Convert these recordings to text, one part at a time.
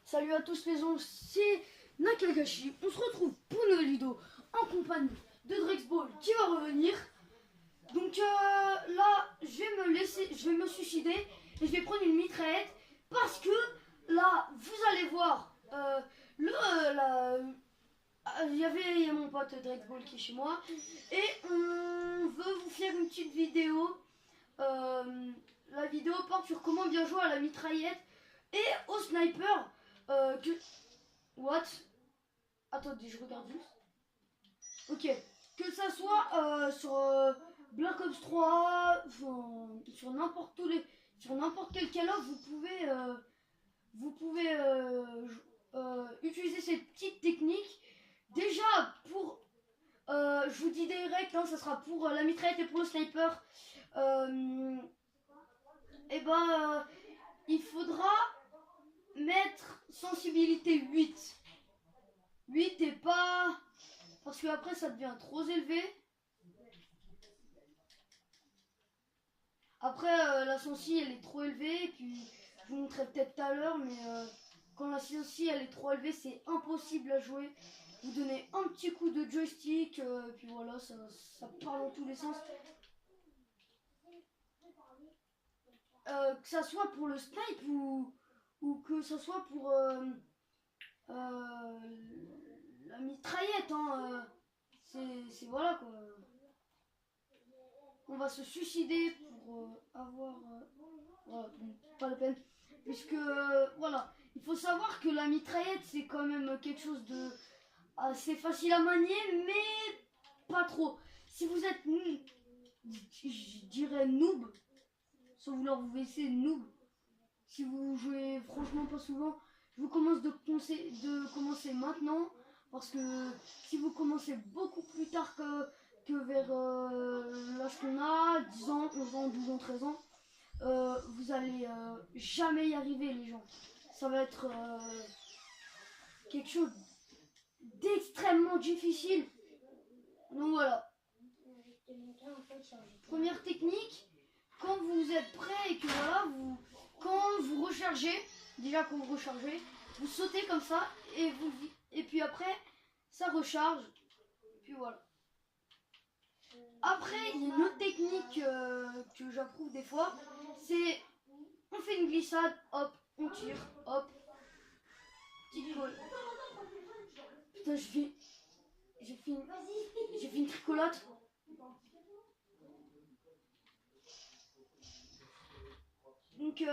Salut à tous les anges, c'est Nakagashi. On se retrouve pour une nouvelle vidéo en compagnie de Drexball qui va revenir. Donc là, je vais me suicider et je vais prendre une mitraillette parce que là, vous allez voir, il y a mon pote Drexball qui est chez moi et on veut vous faire une petite vidéo. La vidéo porte sur comment bien jouer à la mitraillette et au sniper. What? Attendez, je regarde juste. Ok. Que ça soit sur Black Ops 3, sur n'importe quel Call of, vous pouvez utiliser cette petite technique. Déjà pour, je vous dis direct, hein, ça sera pour la mitraillette et pour le sniper. Il faudra mettre sensibilité 8. 8 et pas... Parce que après ça devient trop élevé. Après la sensi elle est trop élevée. Et puis je vous montrerai peut-être tout à l'heure. Mais quand la sensi elle est trop élevée, c'est impossible à jouer. Vous donnez un petit coup de joystick. Puis voilà, ça part dans tous les sens. Que ça soit pour le snipe ou que ça soit pour la mitraillette, hein, c'est voilà quoi. On va se suicider pour avoir voilà, bon, pas la peine, puisque voilà, il faut savoir que la mitraillette c'est quand même quelque chose de assez facile à manier, mais pas trop. Si vous êtes, je dirais noob, sans vouloir vous baisser, noob, si vous jouez franchement pas souvent, je vous conseille de commencer maintenant, parce que si vous commencez beaucoup plus tard que vers l'âge qu'on a, 10 ans, 11 ans, 12 ans, 13 ans, vous allez jamais y arriver les gens. Ça va être quelque chose d'extrêmement difficile. Donc voilà. Première technique, quand vous êtes prêt et que voilà, quand vous rechargez, vous sautez comme ça et puis après ça recharge, puis voilà. Après il y a une autre technique que j'approuve des fois, c'est on fait une glissade, hop, on tire, hop, petite colle. Putain, j'ai fait une tricolade. Donc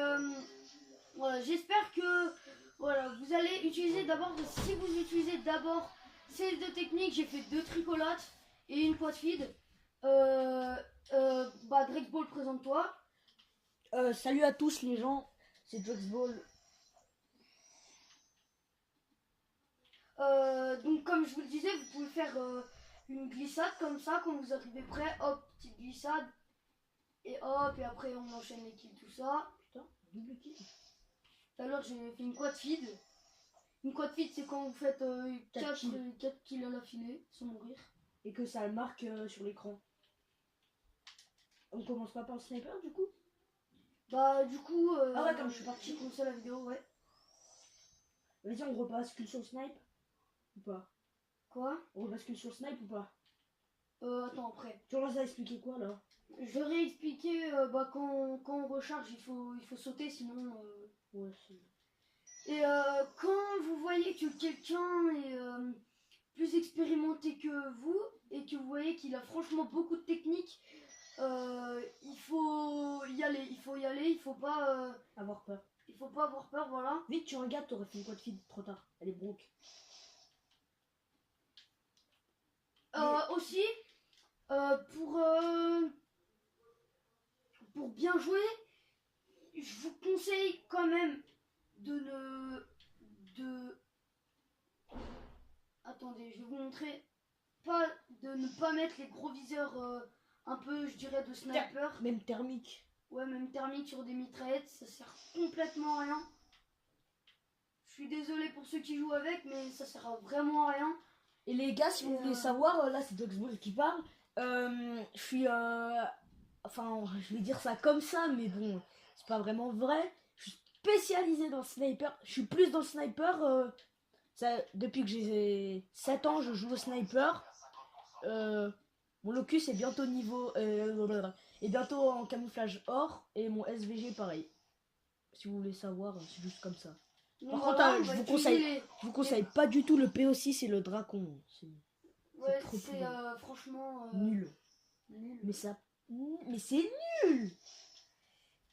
voilà, j'espère que voilà, vous allez utiliser d'abord, si vous utilisez d'abord ces deux techniques, j'ai fait 2 tricolades et une quad feed. Drexball, présente-toi. Salut à tous les gens, c'est Drexball. Donc comme je vous le disais, vous pouvez faire une glissade comme ça quand vous arrivez prêt, hop, petite glissade. Et hop, et après on enchaîne les kills, tout ça. Putain, double kill. Tout à l'heure j'ai fait une quad feed. Une quad feed c'est quand vous faites 4 kills à l'affilée sans mourir. Et que ça marque sur l'écran. On commence pas par le sniper du coup? Bah du coup... ah ouais, comme je suis parti. Comme ça la vidéo, ouais. Vas-y, on rebascule sur le snipe ou pas? Quoi? On rebascule sur le snipe ou pas? Attends, après. Tu leur as expliqué quoi là? Je vais réexpliquer, quand on recharge, il faut sauter, sinon... Ouais, et quand vous voyez que quelqu'un est plus expérimenté que vous, et que vous voyez qu'il a franchement beaucoup de techniques, il faut y aller, il faut pas... avoir peur. Il faut pas avoir peur, voilà. Vite, tu regardes, t'aurais fait une quad feed trop tard. Elle est broke. Aussi, pour bien jouer, je vous conseille quand même attendez, je vais vous montrer, de ne pas mettre les gros viseurs un peu, je dirais, de sniper. Même thermique. Ouais, même thermique sur des mitraillettes, ça sert complètement à rien. Je suis désolé pour ceux qui jouent avec, mais ça sert vraiment à rien. Et les gars, si vous voulez savoir, là c'est Drexball qui parle. Je suis... enfin, je vais dire ça comme ça, mais bon, c'est pas vraiment vrai. Je suis spécialisé dans le sniper. Je suis plus dans le sniper. Depuis que j'ai 7 ans, je joue au sniper. Mon locus est bientôt est bientôt en camouflage or. Et mon SVG pareil. Si vous voulez savoir, c'est juste comme ça. Par contre, je vous conseille pas du tout le PO6 et le Dracon. Ouais, trop c'est franchement nul. nul. Mais c'est nul.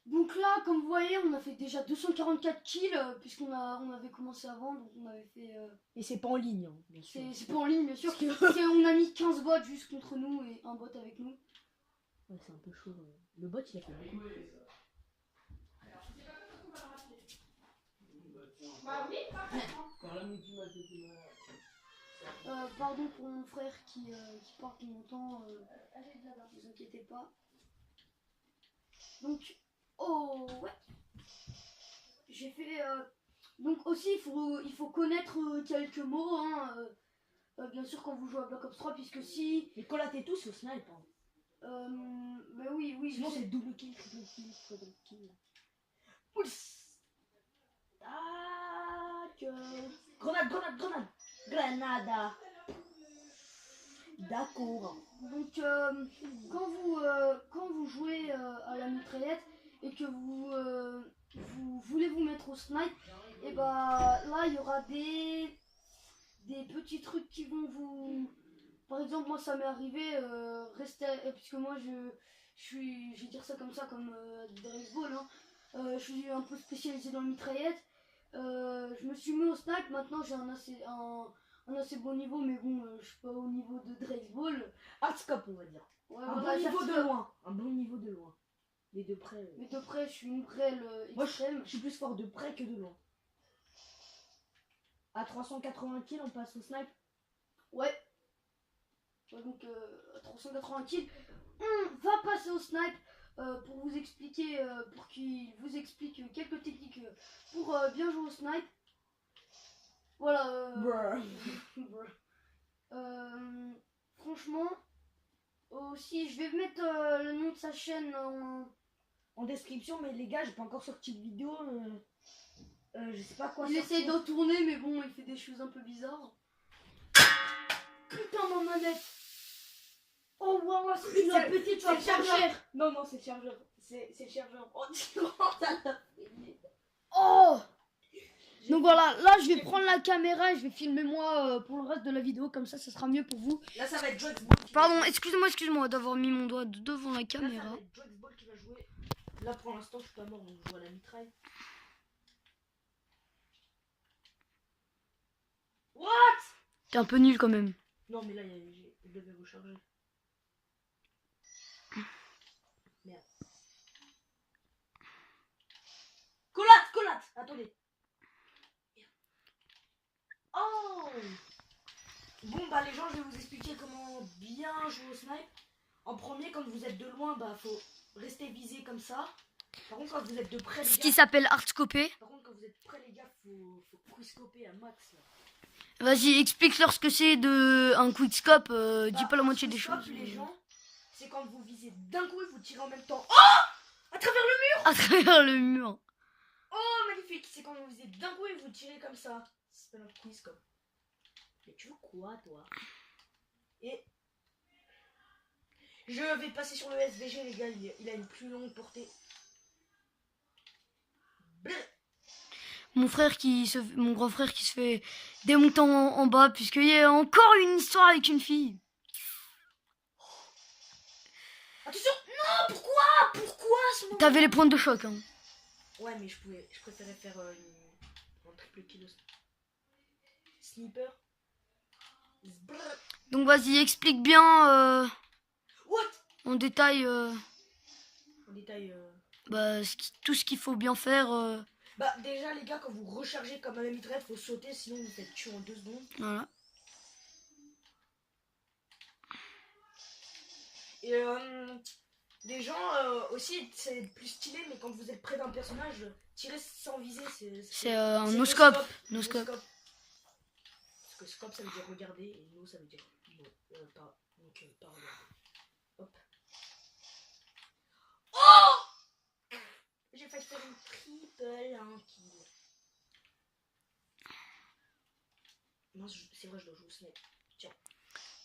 Donc là, comme vous voyez, on a fait déjà 244 kills puisqu'on avait commencé avant, donc on avait fait. Et c'est pas en ligne, hein, bien sûr. C'est pas en ligne, bien sûr. On a mis 15 bots juste contre nous et un bot avec nous. Ouais, c'est un peu chaud. Le bot, il a fait beaucoup. Pardon pour mon frère qui part de longtemps, ne vous inquiétez pas. Donc, oh ouais, j'ai fait. Donc aussi, il faut connaître quelques mots, hein, bien sûr quand vous jouez à Black Ops 3, puisque si. Mais collatez tous au snipe. Bah oui, sinon c'est double kill, triple kill, triple kill. Pousse. Tac. Grenade. Grenada. D'accord. Donc quand vous jouez à la mitraillette et que vous voulez vous mettre au snipe, et bah là il y aura des petits trucs qui vont vous. Par exemple, moi ça m'est arrivé, puisque moi je vais dire ça comme Drake's Ball, hein. Je suis un peu spécialisé dans la mitraillette. Je me suis mis au snipe, maintenant j'ai un assez bon niveau, mais bon, je suis pas au niveau de Drake's Ball. Hardscope, on va dire. Ouais, un bon niveau de loin. Un bon niveau de loin. Mais de près. Mais de près, je suis une brêle extrême. Moi, je suis plus fort de près que de loin. À 380 kills, on passe au snipe. Ouais. Donc, à 380 kills, on va passer au snipe pour vous expliquer, pour qu'il vous explique quelques techniques pour bien jouer au snipe. Voilà. Franchement, aussi, je vais mettre le nom de sa chaîne en description, mais les gars, j'ai pas encore sorti de vidéo. Je sais pas quoi. Il essaye d'en tourner, mais bon, il fait des choses un peu bizarres. Putain, ma manette! Oh, voilà, c'est la petite, tu vas le chargeur! Non, c'est le chargeur. C'est le chargeur. Oh, oh! Donc voilà, là je vais prendre la caméra et je vais filmer moi pour le reste de la vidéo, comme ça sera mieux pour vous. Là ça va être Drake's Ball. Pardon, excuse-moi d'avoir mis mon doigt devant la caméra. Là ça va être Drake's Ball qui va jouer. Là pour l'instant je suis pas mort, donc je joue à la mitraille. What? T'es un peu nul quand même. Non mais là je devais recharger. Merde. Collate. Attendez. Oh! Bon bah les gens, je vais vous expliquer comment bien jouer au snipe. En premier, quand vous êtes de loin, bah faut rester visé comme ça. Par contre, quand vous êtes de près, ce qui s'appelle hardscoper. Par contre, quand vous êtes près, les gars, faut quickscoper à max. Vas-y, explique-leur ce que c'est un quickscope. Dis pas la moitié des choses. Les gens, c'est quand vous visez d'un coup et vous tirez en même temps. Oh! À travers le mur! À travers le mur. Oh, magnifique! C'est quand vous visez d'un coup et vous tirez comme ça. C'est un quickscope. Mais tu veux quoi, toi? Et je vais passer sur le SVG, les gars. Il a une plus longue portée. Mon grand frère qui se fait démonter en bas, puisqu'il y a encore une histoire avec une fille. Attention! Non! Pourquoi T'avais les pointes de choc, hein. Ouais, mais je préférais faire un triple kill. Sniper. Donc vas-y, explique bien What? en détail, bah, tout ce qu'il faut bien faire. Bah déjà les gars, quand vous rechargez comme à la mitraillette, faut sauter, sinon vous faites tuer en 2 secondes. Voilà. Et les gens aussi, c'est plus stylé, mais quand vous êtes près d'un personnage, tirer sans viser, c'est un no-scope. Parce que scope ça veut dire regarder, et no ça veut dire non, pas regarder. Hop. Oh! J'ai failli faire une triple. triple, un kill. Mince, c'est vrai, je dois jouer au snipe. Tiens.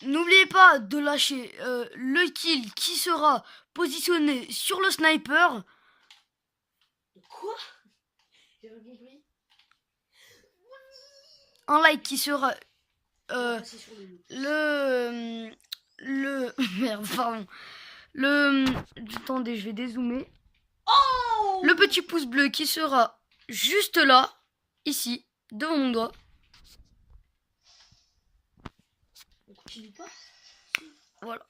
N'oubliez pas de lâcher le kill qui sera positionné sur le sniper. Quoi? J'ai pas compris. Un like qui sera C'est sur le... merde, pardon. Attendez, je vais dézoomer. Oh! Le petit pouce bleu qui sera juste là, ici, devant mon doigt. On continue pas? Voilà.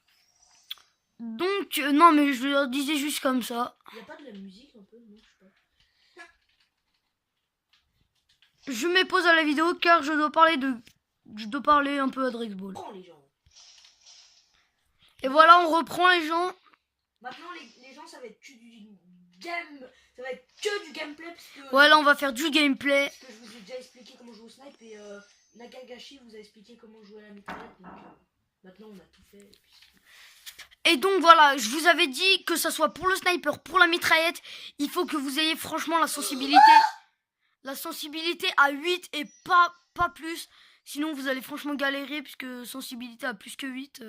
Donc, non, mais je leur disais juste comme ça. Y a pas de la musique un peu? Non, je sais pas. Je mets pause à la vidéo car je dois parler un peu à Drexball. Prends les gens. Et voilà, on reprend les gens. Maintenant, les gens, ça va être que du game. Ça va être que du gameplay. Parce que, Ouais, là, on va faire du gameplay. parce que je vous ai déjà expliqué comment jouer au snipe. Et Nagagashi vous a expliqué comment jouer à la mitraillette. Donc maintenant, on a tout fait. Et puis... Et donc, voilà, je vous avais dit que ça soit pour le sniper, pour la mitraillette, il faut que vous ayez franchement la sensibilité. La sensibilité à 8 et pas plus. Sinon, vous allez franchement galérer puisque sensibilité à plus que 8...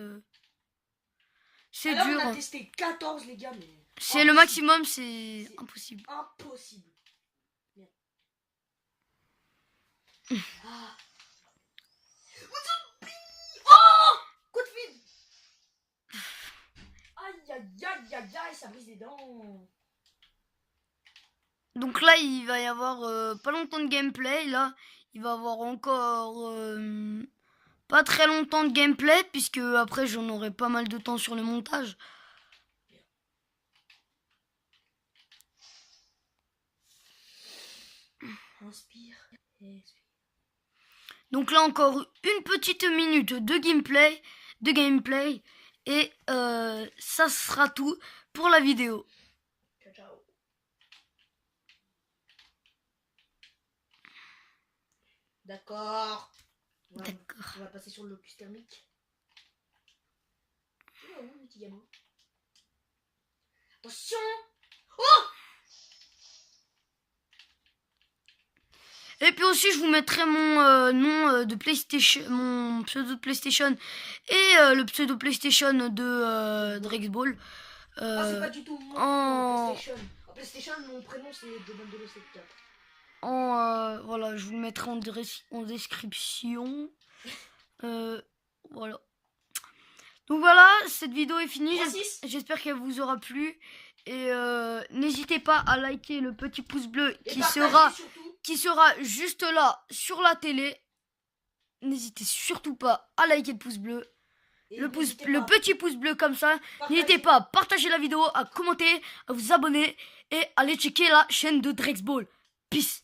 c'est Alors, dur. on a testé 14, les gars, mais... C'est le maximum, c'est impossible. Impossible. Merde. Ah. Oh! Coup de vide. Aïe, aïe, aïe, aïe, aïe, ça brise les dents. Donc là, il va y avoir pas longtemps de gameplay. Là, il va y avoir encore pas très longtemps de gameplay puisque après, j'en aurai pas mal de temps sur le montage. Inspire. Donc là, encore une petite minute de gameplay et ça sera tout pour la vidéo. Ciao, ciao. D'accord. D'accord. On va passer sur le locus thermique. Oh, mon petit gamin. Attention. Oh! Et puis aussi, je vous mettrai mon nom de PlayStation, mon pseudo de PlayStation et le pseudo PlayStation de Drexball. Ah, c'est pas du tout mon en- PlayStation. En PlayStation, mon prénom c'est Jovan de l'Osecta. Voilà, je vous le mettrai en description. Voilà. Donc voilà, cette vidéo est finie. 3-6. J'espère qu'elle vous aura plu. Et n'hésitez pas à liker le petit pouce bleu Et qui partagez sera surtout. juste là sur la télé. N'hésitez surtout pas à liker le pouce bleu. Et Le n'hésitez petit pas pouce bleu comme ça. à N'hésitez partager. pas à partager la vidéo, à commenter, à vous abonner et à aller checker la chaîne de Drexball. Peace.